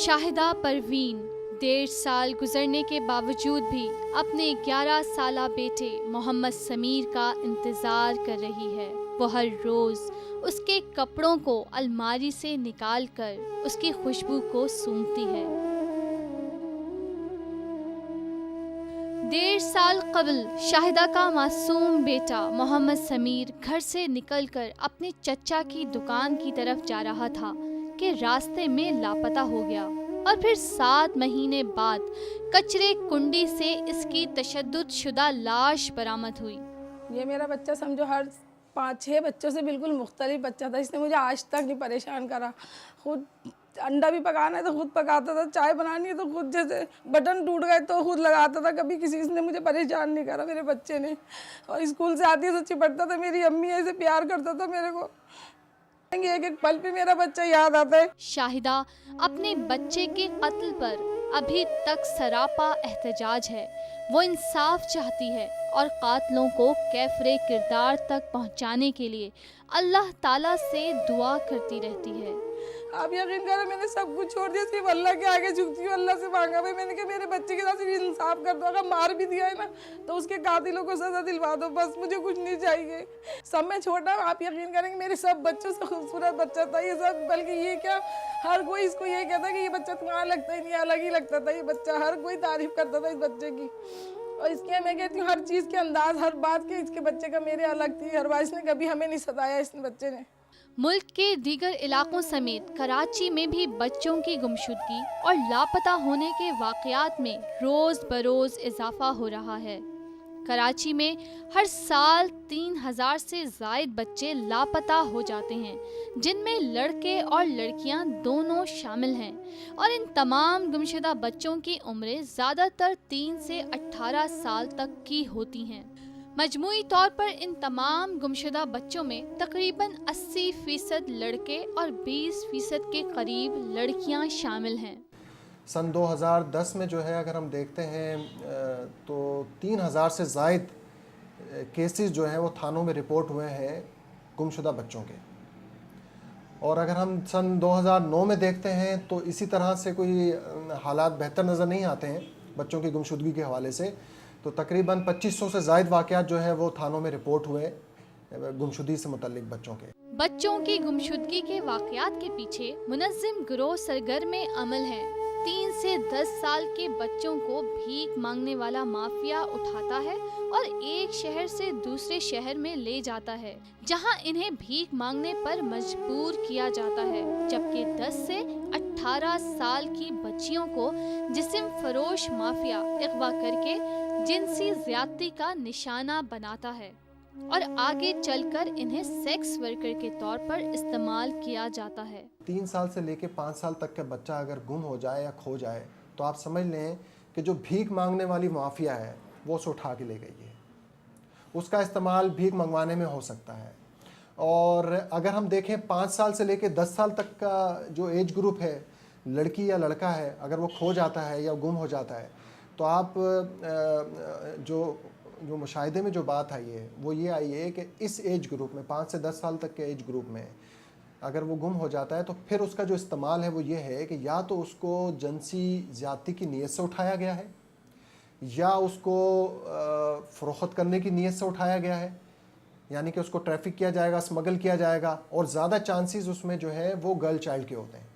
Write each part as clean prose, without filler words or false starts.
شاہدہ پروین 1.5 سال گزرنے کے باوجود بھی اپنے 11 سالہ بیٹے محمد سمیر کا انتظار کر رہی ہے۔ وہ ہر روز اس کے کپڑوں کو الماری سے نکال کر اس کی خوشبو کو سونگھتی ہے۔ 1.5 سال قبل شاہدہ کا معصوم بیٹا محمد سمیر گھر سے نکل کر اپنے چچا کی دکان کی طرف جا رہا تھا کہ راستے میں لاپتہ ہو گیا اور پھر 7 مہینے بعد کچرے کنڈی سے اس کی تشدد شدہ لاش برآمد ہوئی۔ یہ میرا بچہ سمجھو ہر 5-6 بچوں سے بالکل مختلف بچہ تھا۔ اس نے مجھے آج تک نہیں پریشان کرا۔ خود انڈا بھی پکانا ہے تو خود پکاتا تھا، چائے بنانی ہے تو خود، جیسے بٹن ٹوٹ گئے تو خود لگاتا تھا۔ کبھی کسی نے مجھے پریشان نہیں کرا میرے بچے نے۔ اور اسکول سے آتی ہے تو چپٹتا تھا، میری امی ایسے پیار کرتا تھا میرے کو۔ ایک ایک پل پہ میرا بچہ یاد آتا ہے۔ شاہدہ اپنے بچے کے قتل پر ابھی تک سراپا احتجاج ہے۔ وہ انصاف چاہتی ہے اور قاتلوں کو کیفر کردار تک پہنچانے کے لیے اللہ تعالیٰ سے دعا کرتی رہتی ہے۔ آپ یقین کریں میں نے سب کچھ چھوڑ دیا، صرف اللہ کے آگے جھکتی ہوں، اللہ سے مانگا میں نے کہا میرے بچے کے ساتھ صرف انصاف کر دو، اگر مار بھی دیا ہے نا تو اس کے قاتلوں کو سزا دلوا دو، بس مجھے کچھ نہیں چاہیے۔ سب میں چھوٹا ہوں، آپ یقین کریں کہ میرے سب بچوں سے خوبصورت بچہ تھا یہ سب، بلکہ یہ کیا ہر کوئی اس کو یہ کہتا کہ یہ بچہ تمہارا لگتا ہی نہیں، الگ ہی لگتا تھا یہ بچہ، ہر کوئی تعریف کرتا تھا اس بچے کی۔ اور اس کے میں کہتی ہوں ہر چیز کے انداز، ہر بات کے اس کے بچے کا میرے الگ تھی، ہر بات اس نے کبھی ہمیں نہیں ستایا اس بچے نے۔ ملک کے دیگر علاقوں سمیت کراچی میں بھی بچوں کی گمشدگی اور لاپتہ ہونے کے واقعات میں روز بروز اضافہ ہو رہا ہے۔ کراچی میں ہر سال 3000 سے زائد بچے لاپتہ ہو جاتے ہیں، جن میں لڑکے اور لڑکیاں دونوں شامل ہیں، اور ان تمام گمشدہ بچوں کی عمریں زیادہ تر 3 سے 18 سال تک کی ہوتی ہیں۔ مجموعی طور پر ان تمام گمشدہ بچوں میں تقریباً 80% لڑکے اور 20% کے قریب لڑکیاں شامل ہیں۔ سن 2010 میں جو ہے اگر ہم دیکھتے ہیں تو 3000 سے زائد کیسز جو ہیں وہ تھانوں میں رپورٹ ہوئے ہیں گمشدہ بچوں کے، اور اگر ہم سن 2009 میں دیکھتے ہیں تو اسی طرح سے کوئی حالات بہتر نظر نہیں آتے ہیں بچوں کی گمشدگی کے حوالے سے، تو تقریباً 2500 سے زائد واقعات جو ہے وہ تھانوں میں رپورٹ ہوئے گمشدگی سے متعلق بچوں کے۔ بچوں کی گمشدگی کے واقعات کے پیچھے منظم گروہ سرگرم عمل ہے۔ 3 سے 10 سال کے بچوں کو بھیک مانگنے والا مافیا اٹھاتا ہے اور ایک شہر سے دوسرے شہر میں لے جاتا ہے، جہاں انہیں بھیک مانگنے پر مجبور کیا جاتا ہے، جبکہ 10 سے 18 سال کی بچیوں کو جسم فروش مافیا اغوا کر کے جنسی زیادتی کا نشانہ بناتا ہے اور آگے چل کر انہیں سیکس ورکر کے طور پر استعمال کیا جاتا ہے۔ 3 سال سے لے کے 5 سال تک کا بچہ اگر گم ہو جائے یا کھو جائے تو آپ سمجھ لیں کہ جو بھیک مانگنے والی مافیا ہے وہ اسے اٹھا کے لے گئی ہے، اس کا استعمال بھیک منگوانے میں ہو سکتا ہے۔ اور اگر ہم دیکھیں 5 سال سے لے کے 10 سال تک کا جو ایج گروپ ہے، لڑکی یا لڑکا ہے، اگر وہ کھو جاتا ہے یا گم ہو جاتا ہے تو آپ جو مشاہدے میں جو بات آئی ہے وہ یہ آئی ہے کہ اس ایج گروپ میں 5 سے 10 سال تک کے ایج گروپ میں اگر وہ گم ہو جاتا ہے تو پھر اس کا جو استعمال ہے وہ یہ ہے کہ یا تو اس کو جنسی زیادتی کی نیت سے اٹھایا گیا ہے، یا اس کو فروخت کرنے کی نیت سے اٹھایا گیا ہے، یعنی کہ اس کو ٹریفک کیا جائے گا، اسمگل کیا جائے گا، اور زیادہ چانسز اس میں جو ہے وہ گرل چائلڈ کے ہوتے ہیں۔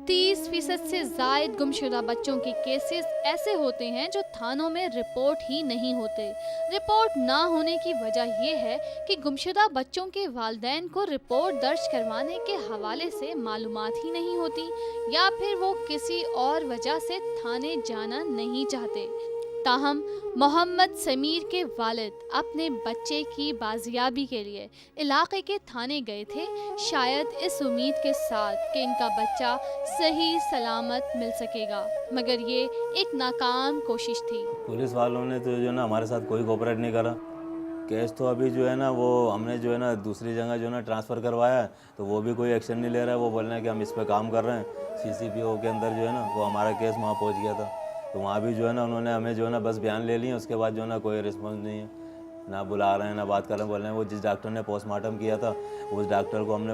30% سے زائد گمشدہ بچوں کے کیسز ایسے ہوتے ہیں جو تھانوں میں رپورٹ ہی نہیں ہوتے۔ رپورٹ نہ ہونے کی وجہ یہ ہے کہ گمشدہ بچوں کے والدین کو رپورٹ درج کروانے کے حوالے سے معلومات ہی نہیں ہوتی، یا پھر وہ کسی اور وجہ سے تھانے جانا نہیں چاہتے۔ تاہم محمد سمیر کے والد اپنے بچے کی بازیابی کے لیے علاقے کے تھانے گئے تھے، شاید اس امید کے ساتھ کہ ان کا بچہ صحیح سلامت مل سکے گا، مگر یہ ایک ناکام کوشش تھی۔ پولیس والوں نے تو جو ہے نا ہمارے ساتھ کوئی کوپریٹ نہیں کرا۔ کیس تو ابھی جو ہے نا وہ ہم نے جو ہے نا دوسری جگہ جو ہے نا ٹرانسفر کروایا ہے، تو وہ بھی کوئی ایکشن نہیں لے رہا ہے۔ وہ بول رہے ہیں کہ ہم اس پہ کام کر رہے ہیں۔ CCPO کے اندر جو ہے نا وہ ہمارا کیس وہاں پہنچ گیا تھا، تو وہاں بھی جو ہے نا انہوں نے ہمیں جو ہے نا بس بیان لے لیے، اس کے بعد جو ہے نا کوئی رسپانس نہیں ہے، نہ بلا رہے ہیں نہ بات کر رہے ہیں۔ بول رہے ہیں وہ جس ڈاکٹر نے پوسٹ مارٹم کیا تھا اس ڈاکٹر کو ہم نے